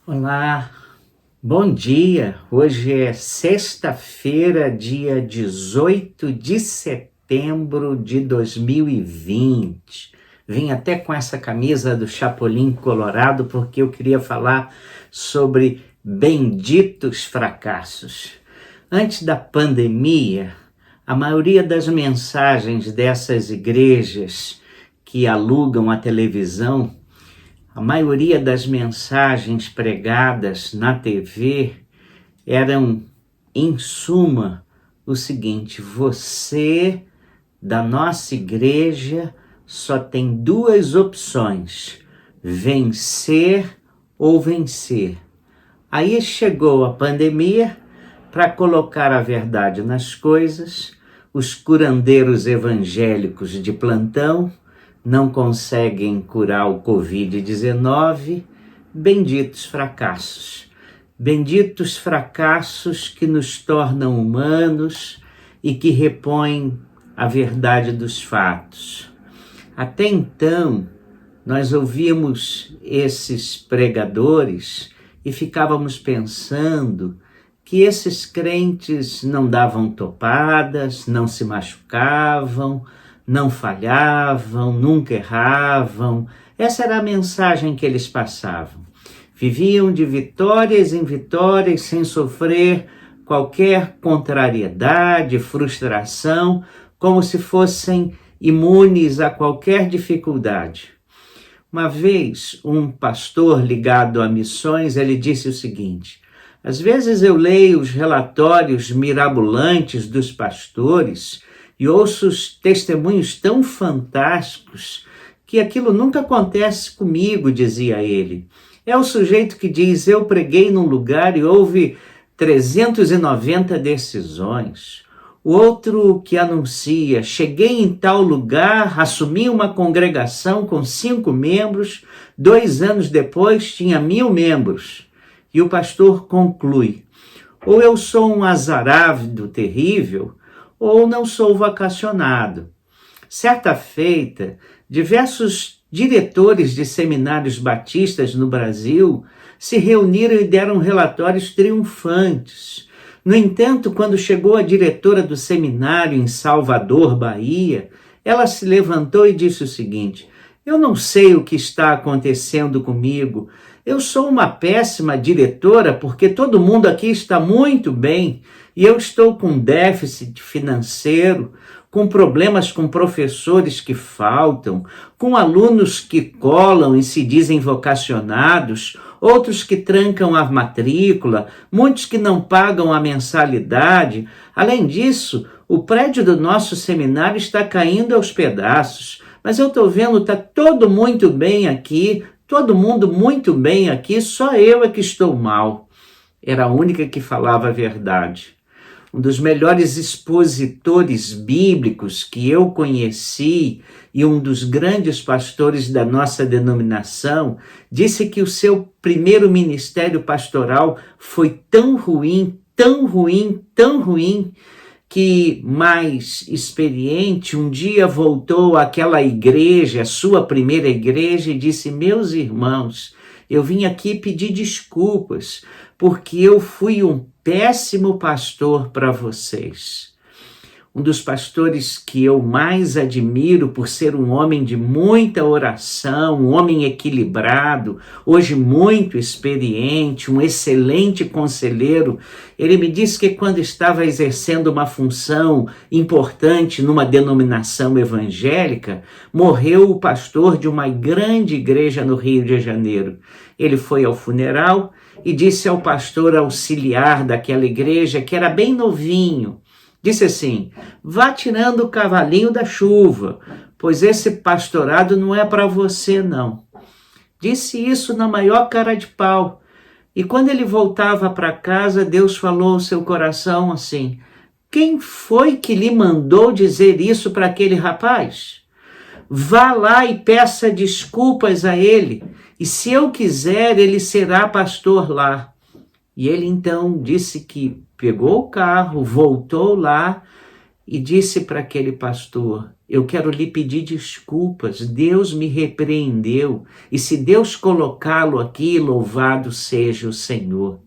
Olá, bom dia. Hoje é sexta-feira, dia 18 de setembro de 2020. Vim até com essa camisa do Chapolin Colorado porque eu queria falar sobre benditos fracassos. Antes da pandemia, a maioria das mensagens dessas igrejas que alugam a televisão, a maioria das mensagens pregadas na TV eram, em suma, o seguinte: você da nossa igreja só tem duas opções, vencer ou vencer. Aí chegou a pandemia para colocar a verdade nas coisas. Os curandeiros evangélicos de plantão não conseguem curar o Covid-19, benditos fracassos. Benditos fracassos que nos tornam humanos e que repõem a verdade dos fatos. Até então, nós ouvíamos esses pregadores e ficávamos pensando que esses crentes não davam topadas, não se machucavam, não falhavam, nunca erravam. Essa era a mensagem que eles passavam. Viviam de vitórias em vitórias, sem sofrer qualquer contrariedade, frustração, como se fossem imunes a qualquer dificuldade. Uma vez, um pastor ligado a missões, ele disse o seguinte: às vezes eu leio os relatórios mirabolantes dos pastores e ouço os testemunhos tão fantásticos que aquilo nunca acontece comigo, dizia ele. É o sujeito que diz: eu preguei num lugar e houve 390 decisões. O outro que anuncia: cheguei em tal lugar, assumi uma congregação com 5 membros, 2 anos depois tinha 1000 membros. E o pastor conclui: ou eu sou um azarávido terrível, ou não sou vacacionado. Certa feita, diversos diretores de seminários batistas no Brasil se reuniram e deram relatórios triunfantes. No entanto, quando chegou a diretora do seminário em Salvador, Bahia, ela se levantou e disse o seguinte: eu não sei o que está acontecendo comigo. Eu sou uma péssima diretora porque todo mundo aqui está muito bem e eu estou com déficit financeiro, com problemas com professores que faltam, com alunos que colam e se dizem vocacionados, outros que trancam a matrícula, muitos que não pagam a mensalidade. Além disso, o prédio do nosso seminário está caindo aos pedaços. Mas eu estou vendo, está todo muito bem aqui, todo mundo muito bem aqui, só eu é que estou mal. Era a única que falava a verdade. Um dos melhores expositores bíblicos que eu conheci e um dos grandes pastores da nossa denominação disse que o seu primeiro ministério pastoral foi tão ruim, tão ruim, tão ruim, que, mais experiente, um dia voltou àquela igreja, a sua primeira igreja, e disse: meus irmãos, eu vim aqui pedir desculpas, porque eu fui um péssimo pastor para vocês. Um dos pastores que eu mais admiro por ser um homem de muita oração, um homem equilibrado, hoje muito experiente, um excelente conselheiro, ele me disse que quando estava exercendo uma função importante numa denominação evangélica, morreu o pastor de uma grande igreja no Rio de Janeiro. Ele foi ao funeral e disse ao pastor auxiliar daquela igreja, que era bem novinho, disse assim: vá tirando o cavalinho da chuva, pois esse pastorado não é para você, não. Disse isso na maior cara de pau. E quando ele voltava para casa, Deus falou ao seu coração assim: quem foi que lhe mandou dizer isso para aquele rapaz? Vá lá e peça desculpas a ele, e se eu quiser, ele será pastor lá. E ele então disse que pegou o carro, voltou lá e disse para aquele pastor: eu quero lhe pedir desculpas, Deus me repreendeu, e se Deus colocá-lo aqui, louvado seja o Senhor.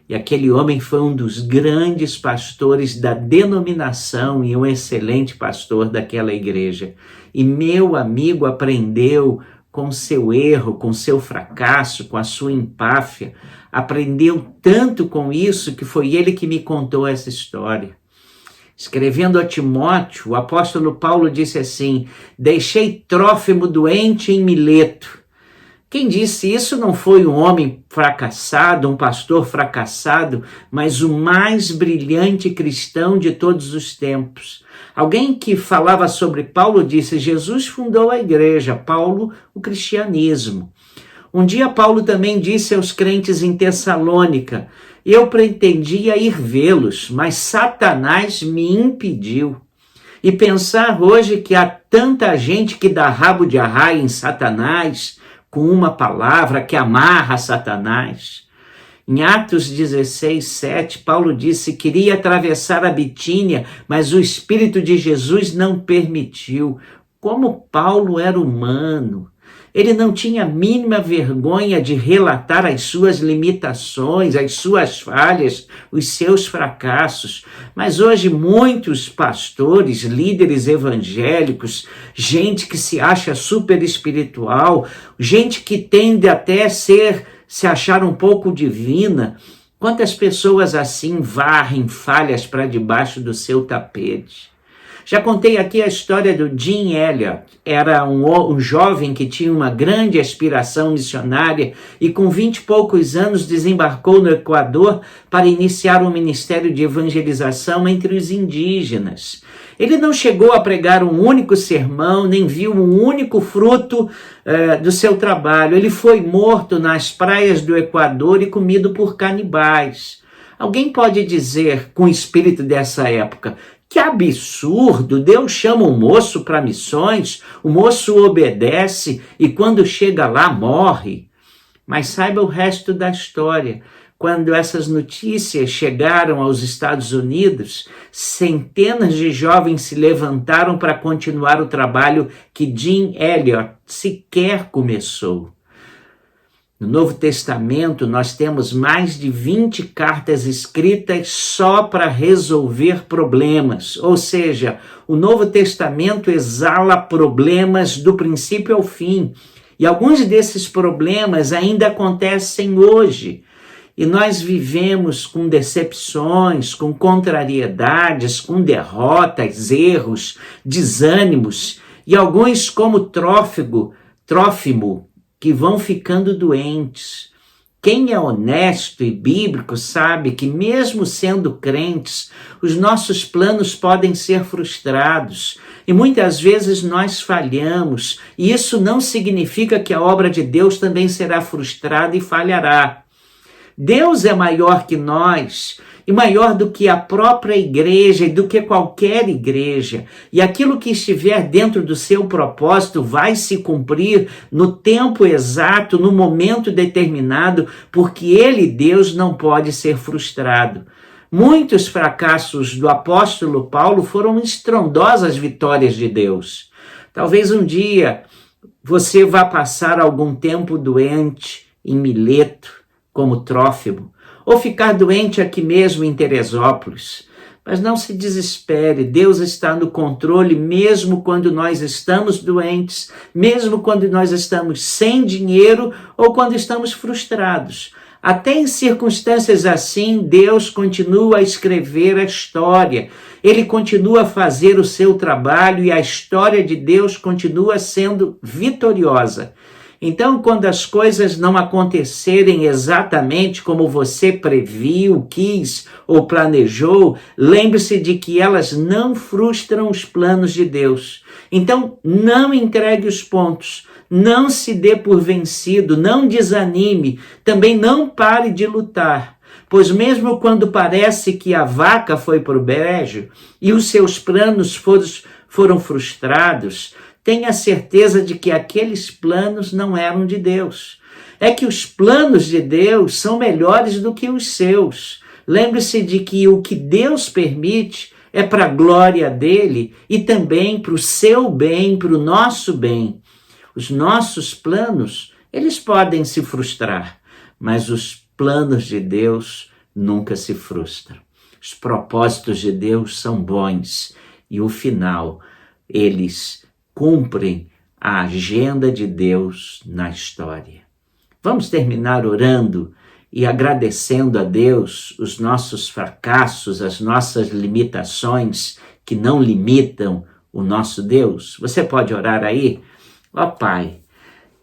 E aquele homem foi um dos grandes pastores da denominação e um excelente pastor daquela igreja. E meu amigo aprendeu com seu erro, com seu fracasso, com a sua empáfia, aprendeu tanto com isso que foi ele que me contou essa história. Escrevendo a Timóteo, o apóstolo Paulo disse assim: deixei Trófimo doente em Mileto. Quem disse isso não foi um homem fracassado, um pastor fracassado, mas o mais brilhante cristão de todos os tempos. Alguém que falava sobre Paulo disse: Jesus fundou a igreja, Paulo o cristianismo. Um dia Paulo também disse aos crentes em Tessalônica: eu pretendia ir vê-los, mas Satanás me impediu. E pensar hoje que há tanta gente que dá rabo de arraia em Satanás, com uma palavra que amarra Satanás. Em Atos 16, 7, Paulo disse: queria atravessar a Bitínia, mas o Espírito de Jesus não permitiu. Como Paulo era humano! Ele não tinha a mínima vergonha de relatar as suas limitações, as suas falhas, os seus fracassos. Mas hoje muitos pastores, líderes evangélicos, gente que se acha super espiritual, gente que tende até se achar um pouco divina, quantas pessoas assim varrem falhas para debaixo do seu tapete? Já contei aqui a história do Jim Elliot. Era um jovem que tinha uma grande aspiração missionária e com 20 e poucos anos desembarcou no Equador para iniciar um ministério de evangelização entre os indígenas. Ele não chegou a pregar um único sermão, nem viu um único fruto do seu trabalho. Ele foi morto nas praias do Equador e comido por canibais. Alguém pode dizer, com o espírito dessa época: que absurdo, Deus chama um moço para missões, o moço obedece e quando chega lá morre. Mas saiba o resto da história. Quando essas notícias chegaram aos Estados Unidos, centenas de jovens se levantaram para continuar o trabalho que Jim Elliot sequer começou. No Novo Testamento, nós temos mais de 20 cartas escritas só para resolver problemas. Ou seja, o Novo Testamento exala problemas do princípio ao fim. E alguns desses problemas ainda acontecem hoje. E nós vivemos com decepções, com contrariedades, com derrotas, erros, desânimos. E alguns, como Trófimo, que vão ficando doentes. Quem é honesto e bíblico sabe que mesmo sendo crentes, os nossos planos podem ser frustrados e muitas vezes nós falhamos, e isso não significa que a obra de Deus também será frustrada e falhará. Deus é maior que nós, e maior do que a própria igreja e do que qualquer igreja. E aquilo que estiver dentro do seu propósito vai se cumprir no tempo exato, no momento determinado, porque ele, Deus, não pode ser frustrado. Muitos fracassos do apóstolo Paulo foram estrondosas vitórias de Deus. Talvez um dia você vá passar algum tempo doente em Mileto, como Trófimo, ou ficar doente aqui mesmo em Teresópolis. Mas não se desespere, Deus está no controle mesmo quando nós estamos doentes, mesmo quando nós estamos sem dinheiro ou quando estamos frustrados. Até em circunstâncias assim, Deus continua a escrever a história. Ele continua a fazer o seu trabalho e a história de Deus continua sendo vitoriosa. Então, quando as coisas não acontecerem exatamente como você previu, quis ou planejou, lembre-se de que elas não frustram os planos de Deus. Então, não entregue os pontos, não se dê por vencido, não desanime, também não pare de lutar. Pois mesmo quando parece que a vaca foi para o brejo e os seus planos foram frustrados, tenha certeza de que aqueles planos não eram de Deus. É que os planos de Deus são melhores do que os seus. Lembre-se de que o que Deus permite é para a glória dele e também para o seu bem, para o nosso bem. Os nossos planos, eles podem se frustrar, mas os planos de Deus nunca se frustram. Os propósitos de Deus são bons e o final, eles cumprem a agenda de Deus na história. Vamos terminar orando e agradecendo a Deus os nossos fracassos, as nossas limitações que não limitam o nosso Deus. Você pode orar aí? Ó Pai,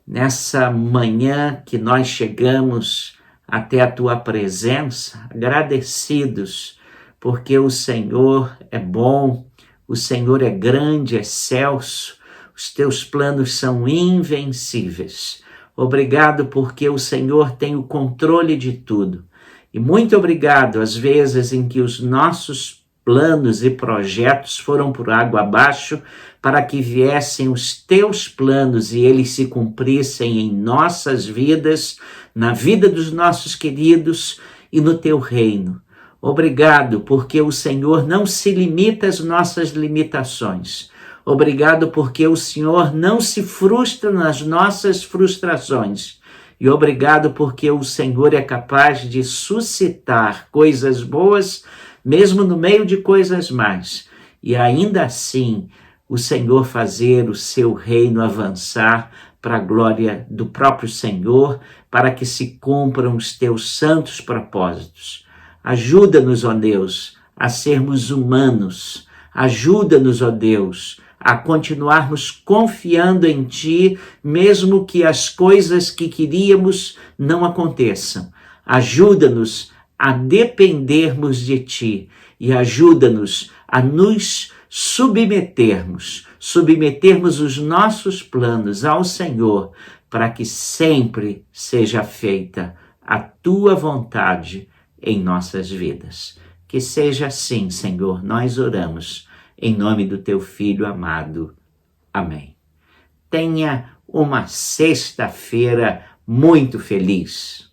nessa manhã que nós chegamos até a Tua presença, agradecidos, porque o Senhor é bom, o Senhor é grande, excelso, os Teus planos são invencíveis. Obrigado porque o Senhor tem o controle de tudo. E muito obrigado às vezes em que os nossos planos e projetos foram por água abaixo para que viessem os teus planos e eles se cumprissem em nossas vidas, na vida dos nossos queridos e no teu reino. Obrigado porque o Senhor não se limita às nossas limitações. Obrigado porque o Senhor não se frustra nas nossas frustrações. E obrigado porque o Senhor é capaz de suscitar coisas boas, mesmo no meio de coisas más. E ainda assim, o Senhor fazer o seu reino avançar para a glória do próprio Senhor, para que se cumpram os teus santos propósitos. Ajuda-nos, ó Deus, a sermos humanos. Ajuda-nos, ó Deus, a continuarmos confiando em Ti, mesmo que as coisas que queríamos não aconteçam. Ajuda-nos a dependermos de Ti e ajuda-nos a nos submetermos os nossos planos ao Senhor, para que sempre seja feita a Tua vontade em nossas vidas. Que seja assim, Senhor, nós oramos, em nome do Teu Filho amado. Amém. Tenha uma sexta-feira muito feliz.